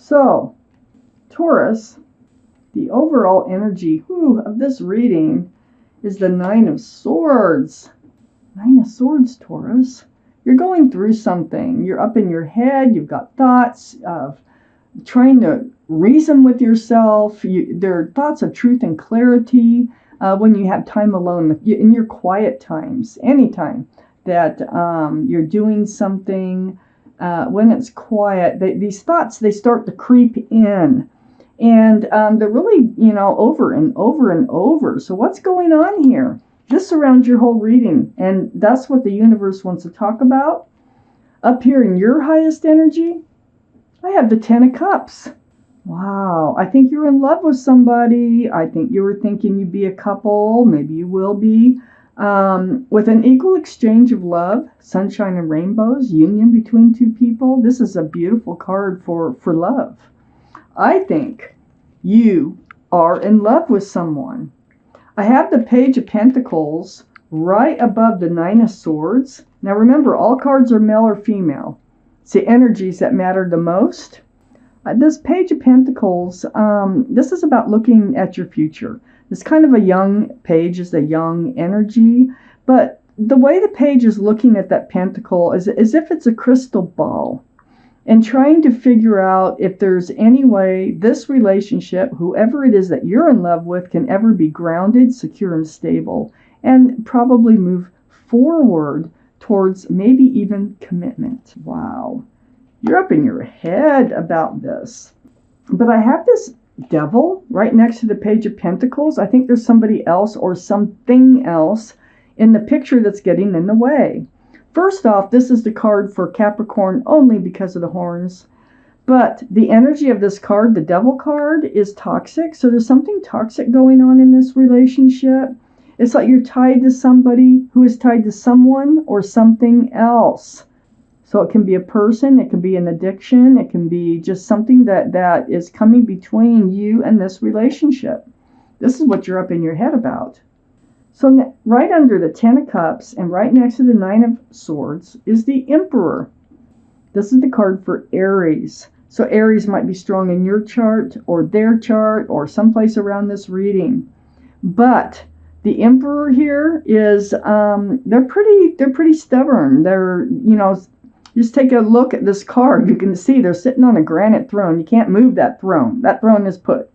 So, Taurus, the overall energy of this reading is the Nine of Swords. Nine of Swords, Taurus. You're going through something. You're up in your head. You've got thoughts of trying to reason with yourself. There are thoughts of truth and clarity when you have time alone, in your quiet times, anytime that you're doing something. When it's quiet, these thoughts, they start to creep in. And they're really, over and over and over. So what's going on here? This surrounds your whole reading. And that's what the universe wants to talk about. Up here in your highest energy, I have the Ten of Cups. Wow. I think you're in love with somebody. I think you were thinking you'd be a couple. Maybe you will be. With an equal exchange of love, sunshine and rainbows, union between two people. This is a beautiful card for love. I think you are in love with someone. I have the Page of Pentacles right above the Nine of Swords. Now remember, all cards are male or female. It's the energies that matter the most. This Page of Pentacles, this is about looking at your future. It's kind of a young page, is a young energy. But the way the page is looking at that pentacle is as if it's a crystal ball. And trying to figure out if there's any way this relationship, whoever it is that you're in love with, can ever be grounded, secure, and stable, and probably move forward towards maybe even commitment. Wow. You're up in your head about this. But I have this Devil right next to the Page of Pentacles. I think there's somebody else or something else in the picture that's getting in the way. First off, this is the card for Capricorn only because of the horns. But the energy of this card, the Devil card, is toxic. So there's something toxic going on in this relationship. It's like you're tied to somebody who is tied to someone or something else. So it can be a person, it can be an addiction, it can be just something that is coming between you and this relationship. This is what you're up in your head about. So right under the Ten of Cups and right next to the Nine of Swords is the Emperor. This is the card for Aries. So Aries might be strong in your chart or their chart or someplace around this reading. But the Emperor here is, they're pretty stubborn. They're, just take a look at this card. You can see they're sitting on a granite throne. You can't move that throne. That throne is put.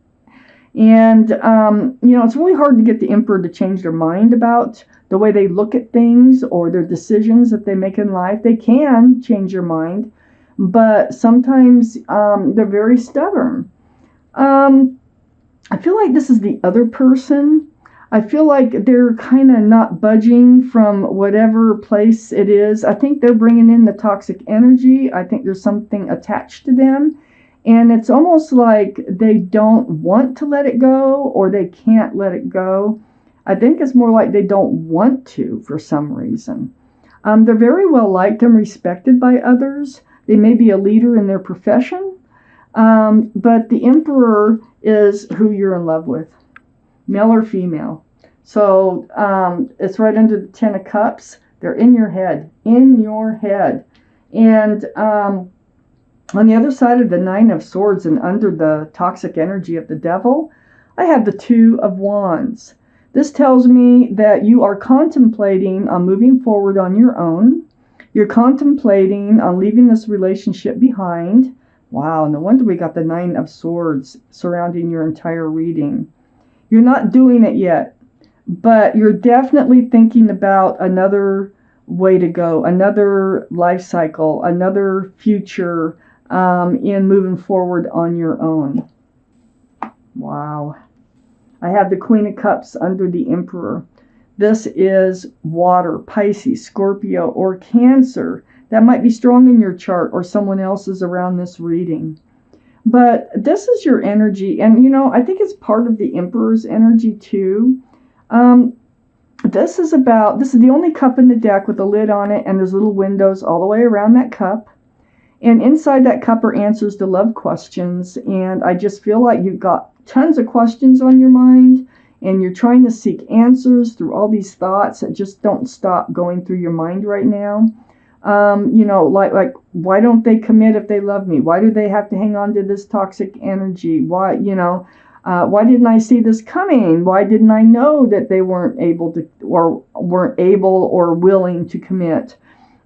And, it's really hard to get the Emperor to change their mind about the way they look at things or their decisions that they make in life. They can change your mind, but sometimes they're very stubborn. I feel like this is the other person. I feel like they're kind of not budging from whatever place it is. I think they're bringing in the toxic energy. I think there's something attached to them. And it's almost like they don't want to let it go or they can't let it go. I think it's more like they don't want to for some reason. They're very well liked and respected by others. They may be a leader in their profession. But the Emperor is who you're in love with, male or female. So it's right under the Ten of Cups. They're in your head, And on the other side of the Nine of Swords and under the toxic energy of the Devil, I have the Two of Wands. This tells me that you are contemplating on moving forward on your own. You're contemplating on leaving this relationship behind. Wow, no wonder we got the Nine of Swords surrounding your entire reading. You're not doing it yet, but you're definitely thinking about another way to go, another life cycle, another future in moving forward on your own. Wow. I have the Queen of Cups under the Emperor. This is water, Pisces, Scorpio, or Cancer. That might be strong in your chart or someone else's around this reading. But this is your energy. And, I think it's part of the Emperor's energy too. This is the only cup in the deck with a lid on it. And there's little windows all the way around that cup. And inside that cup are answers to love questions. And I just feel like you've got tons of questions on your mind. And you're trying to seek answers through all these thoughts that just don't stop going through your mind right now. You know, like why don't they commit if they love me? Why do they have to hang on to this toxic energy? Why, you know, why didn't I see this coming? Why didn't I know that they weren't able to, or weren't able or willing to commit?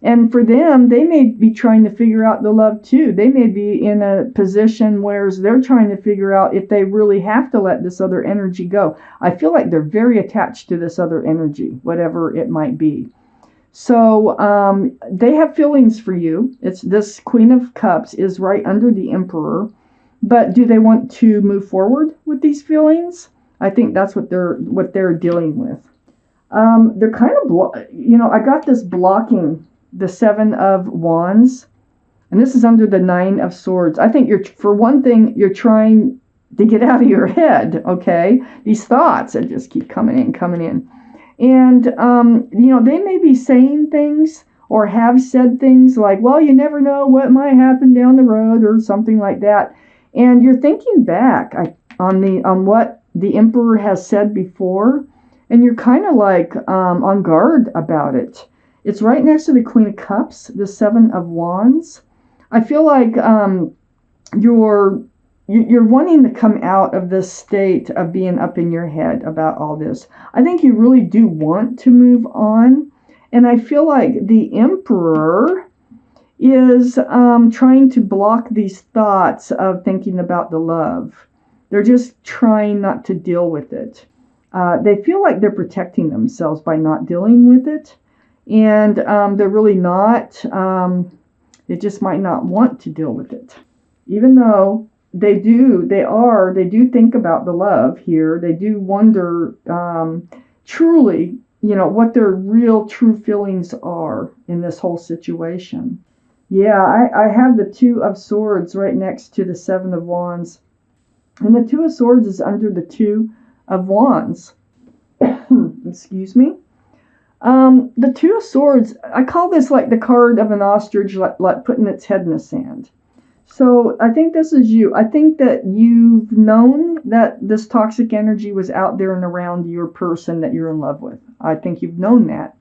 And for them, they may be trying to figure out the love too. They may be in a position where they're trying to figure out if they really have to let this other energy go. I feel like they're very attached to this other energy, whatever it might be. So they have feelings for you. It's this Queen of Cups is right under the Emperor. But do they want to move forward with these feelings? I think that's what they're dealing with. They're kind of, you know, I got this blocking the Seven of Wands, and this is under the Nine of Swords. I think for one thing, you're trying to get out of your head, okay? These thoughts that just keep coming in. And, you know, they may be saying things or have said things like, well, you never know what might happen down the road or something like that. And you're thinking back on what the Emperor has said before, and you're kind of like on guard about it. It's right next to the Queen of Cups, the Seven of Wands. I feel like you're wanting to come out of this state of being up in your head about all this. I think you really do want to move on. And I feel like the Emperor is trying to block these thoughts of thinking about the love. They're just trying not to deal with it. They feel like they're protecting themselves by not dealing with it. And they're really not. They just might not want to deal with it. Even though they do think about the love here. They do wonder truly, you know, what their real true feelings are in this whole situation. Yeah, I have the Two of Swords right next to the Seven of Wands. And the Two of Swords is under the Two of Wands. Excuse me. The Two of Swords, I call this like the card of an ostrich like putting its head in the sand. So I think this is you. I think that you've known that this toxic energy was out there and around your person that you're in love with. I think you've known that.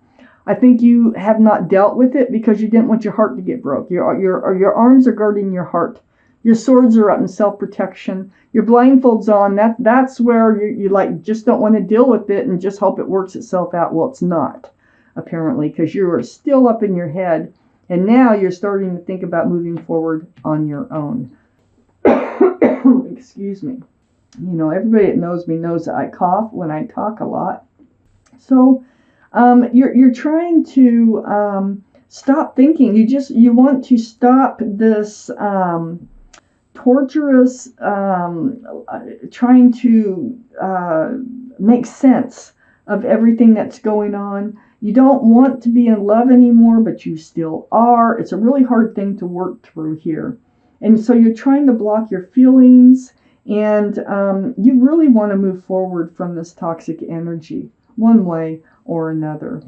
I think you have not dealt with it because you didn't want your heart to get broke. Your arms are guarding your heart. Your swords are up in self-protection. Your blindfold's on. That's where you like just don't want to deal with it and just hope it works itself out. Well, it's not, apparently, because you are still up in your head. And now you're starting to think about moving forward on your own. Excuse me. You know, everybody that knows me knows that I cough when I talk a lot. So you're trying to stop thinking. You want to stop this torturous trying to make sense of everything that's going on. You don't want to be in love anymore, but you still are. It's a really hard thing to work through here. And so you're trying to block your feelings, and you really want to move forward from this toxic energy, one way or another.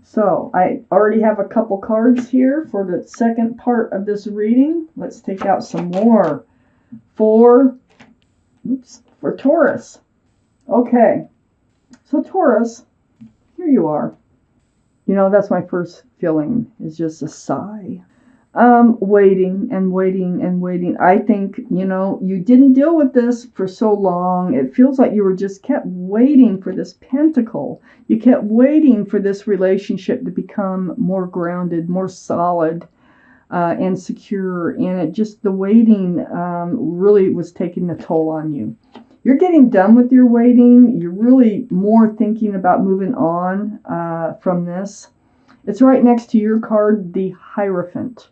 So I already have a couple cards here for the second part of this reading. Let's take out some more for Taurus. Okay, so Taurus, here you are. You know, that's my first feeling, is just a sigh. Waiting and waiting and waiting. I think, you know, you didn't deal with this for so long. It feels like you were just kept waiting for this pentacle. You kept waiting for this relationship to become more grounded, more solid, and secure. And it just, the waiting really was taking a toll on you. You're getting done with your waiting. You're really more thinking about moving on from this. It's right next to your card, the Hierophant.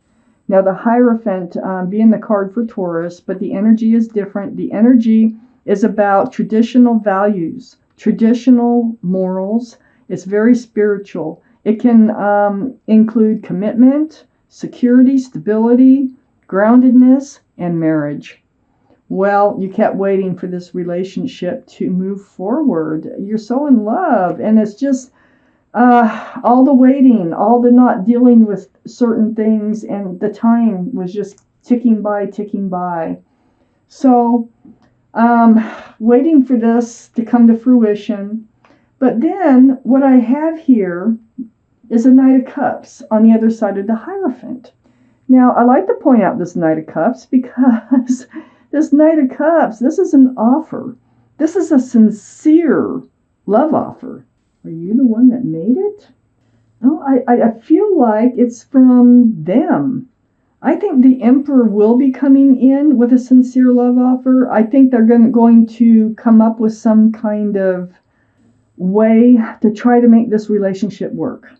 Now, the Hierophant being the card for Taurus, but the energy is different. The energy is about traditional values, traditional morals. It's very spiritual. It can include commitment, security, stability, groundedness, and marriage. Well, you kept waiting for this relationship to move forward. You're so in love, and it's just all the waiting, all the not dealing with certain things, and the time was just ticking by. So, waiting for this to come to fruition. But then what I have here is the Knight of Cups on the other side of the Hierophant. Now, I like to point out this Knight of Cups because this Knight of Cups, this is an offer. This is a sincere love offer. Are you the one that made it? No, I feel like it's from them. I think the Emperor will be coming in with a sincere love offer. I think they're going to come up with some kind of way to try to make this relationship work.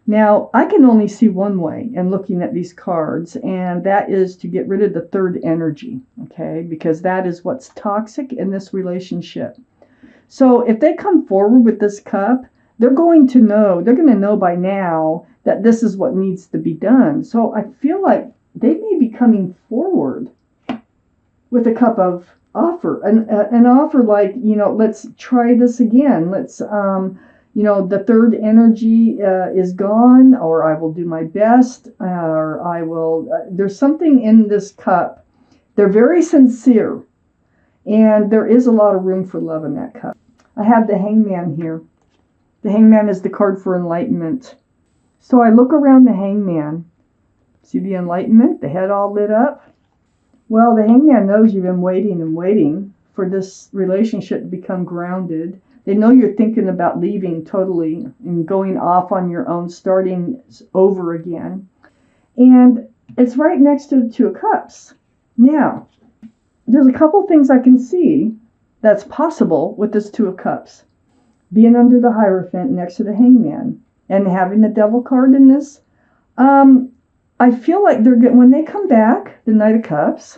Now, I can only see one way in looking at these cards, and that is to get rid of the third energy, okay? Because that is what's toxic in this relationship. So if they come forward with this cup, they're going to know by now that this is what needs to be done. So I feel like they may be coming forward with a cup of offer, an offer like, let's try this again. Let's, the third energy is gone, or I will do my best, or I will, there's something in this cup. They're very sincere, and there is a lot of room for love in that cup. I have the Hangman here. The Hangman is the card for enlightenment. So I look around the Hangman. See the enlightenment, the head all lit up? Well, the Hangman knows you've been waiting and waiting for this relationship to become grounded. They know you're thinking about leaving totally and going off on your own, starting over again. And it's right next to the Two of Cups. Now, there's a couple things I can see that's possible with this Two of Cups. Being under the Hierophant next to the Hangman and having the Devil card in this. I feel like when they come back, the Knight of Cups,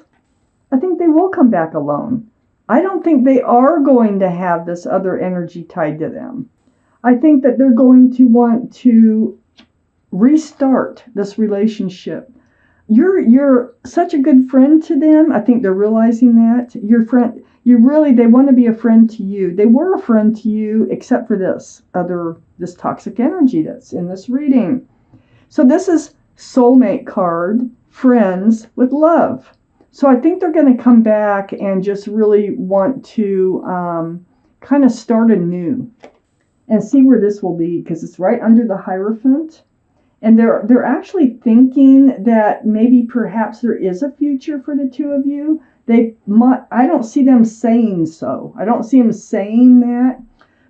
I think they will come back alone. I don't think they are going to have this other energy tied to them. I think that they're going to want to restart this relationship. You're such a good friend to them. I think they're realizing that. Your friend, they want to be a friend to you. They were a friend to you, except for this toxic energy that's in this reading. So this is soulmate card, friends with love. So I think they're going to come back and just really want to kind of start anew and see where this will be, because it's right under the Hierophant. And they're actually thinking that maybe perhaps there is a future for the two of you. I don't see them saying so. I don't see them saying that,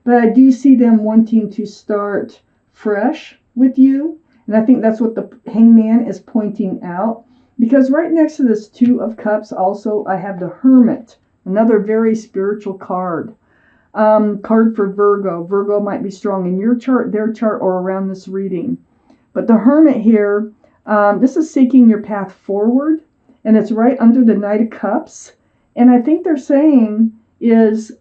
but I do see them wanting to start fresh with you. And I think that's what the Hangman is pointing out. Because right next to this Two of Cups also, I have the Hermit, another very spiritual card. Card for Virgo. Virgo might be strong in your chart, their chart, or around this reading. But the Hermit here, this is seeking your path forward. And it's right under the Knight of Cups. And I think they're saying is,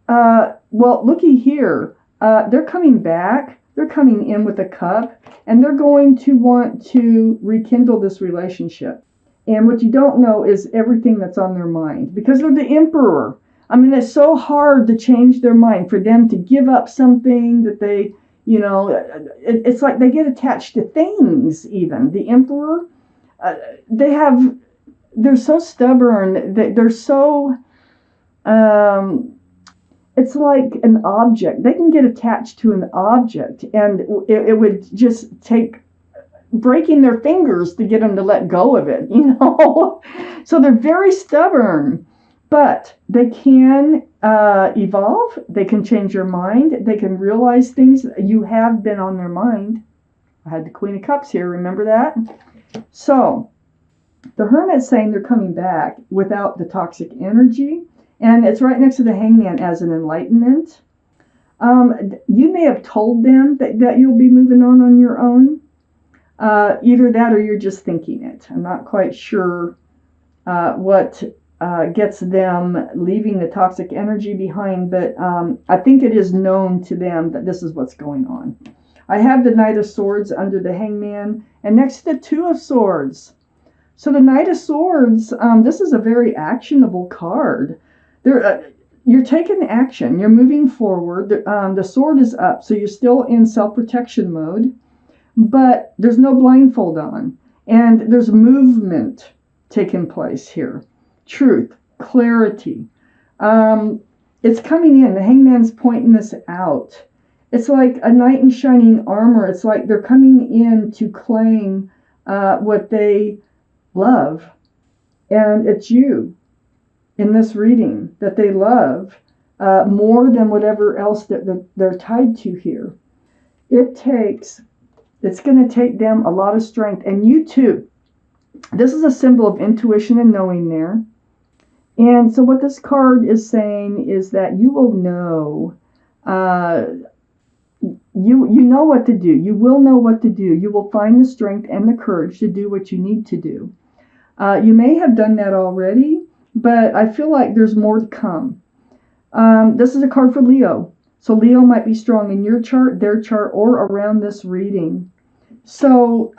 looky here. They're coming back. They're coming in with a cup. And they're going to want to rekindle this relationship. And what you don't know is everything that's on their mind. Because they're the Emperor. I mean, it's so hard to change their mind, for them to give up something that they, it's like they get attached to things even. The Emperor, they're so stubborn. They're so, it's like an object. They can get attached to an object, and it would just take breaking their fingers to get them to let go of it, So they're very stubborn, but they can evolve. They can change their mind. They can realize things you have been on their mind. I had the Queen of Cups here. Remember that? So the Hermit's saying they're coming back without the toxic energy. And it's right next to the Hangman as an enlightenment. You may have told them that you'll be moving on your own. Either that or you're just thinking it. I'm not quite sure what gets them leaving the toxic energy behind, but I think it is known to them that this is what's going on. I have the Knight of Swords under the Hangman, and next to the Two of Swords. So the Knight of Swords, this is a very actionable card. You're taking action. You're moving forward. The sword is up, so you're still in self-protection mode. But there's no blindfold on. And there's movement taking place here. Truth, clarity. It's coming in. The Hangman's pointing this out. It's like a knight in shining armor. It's like they're coming in to claim what they love. And it's you in this reading that they love more than whatever else that they're tied to here. It's going to take them a lot of strength. And you too. This is a symbol of intuition and knowing there. And so what this card is saying is that you will know. You know what to do. You will know what to do. You will find the strength and the courage to do what you need to do. You may have done that already, but I feel like there's more to come. This is a card for Leo. So Leo might be strong in your chart, their chart, or around this reading. So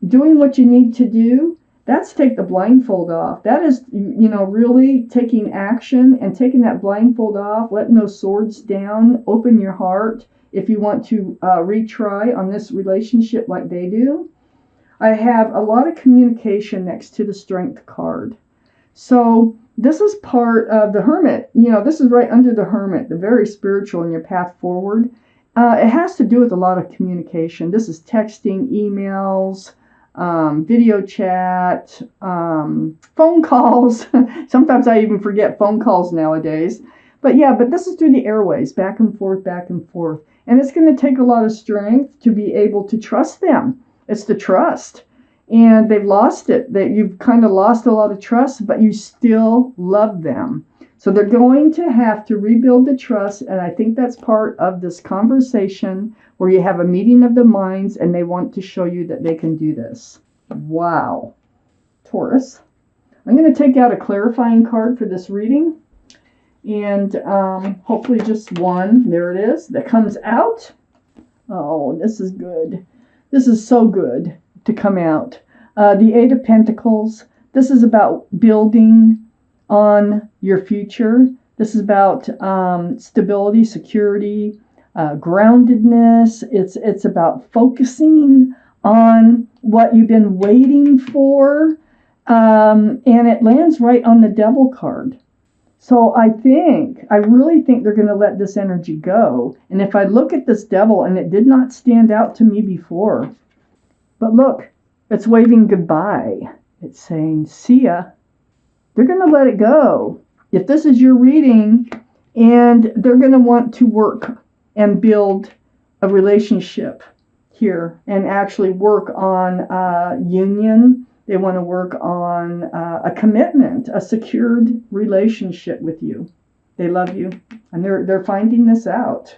doing what you need to do, that's take the blindfold off. That is, really taking action and taking that blindfold off, letting those swords down, open your heart if you want to retry on this relationship like they do. I have a lot of communication next to the Strength card. So this is part of the Hermit. This is right under the Hermit, the very spiritual in your path forward. It has to do with a lot of communication. This is texting, emails, video chat, phone calls. Sometimes I even forget phone calls nowadays. But this is through the airways, back and forth, back and forth. And it's going to take a lot of strength to be able to trust them. It's the trust. And they've lost it. That you've kind of lost a lot of trust, but you still love them. So they're going to have to rebuild the trust. And I think that's part of this conversation where you have a meeting of the minds and they want to show you that they can do this. Wow. Taurus. I'm going to take out a clarifying card for this reading. And hopefully just one. There it is. That comes out. Oh, this is good. This is so good to come out. The Eight of Pentacles. This is about building on your future. This is about stability, security, groundedness. It's about focusing on what you've been waiting for. And it lands right on the Devil card. So I really think they're going to let this energy go. And if I look at this Devil, and it did not stand out to me before, but look, it's waving goodbye. It's saying, see ya. They're going to let it go. If this is your reading, and they're going to want to work and build a relationship here and actually work on union. They want to work on a commitment, a secured relationship with you. They love you, and they're finding this out.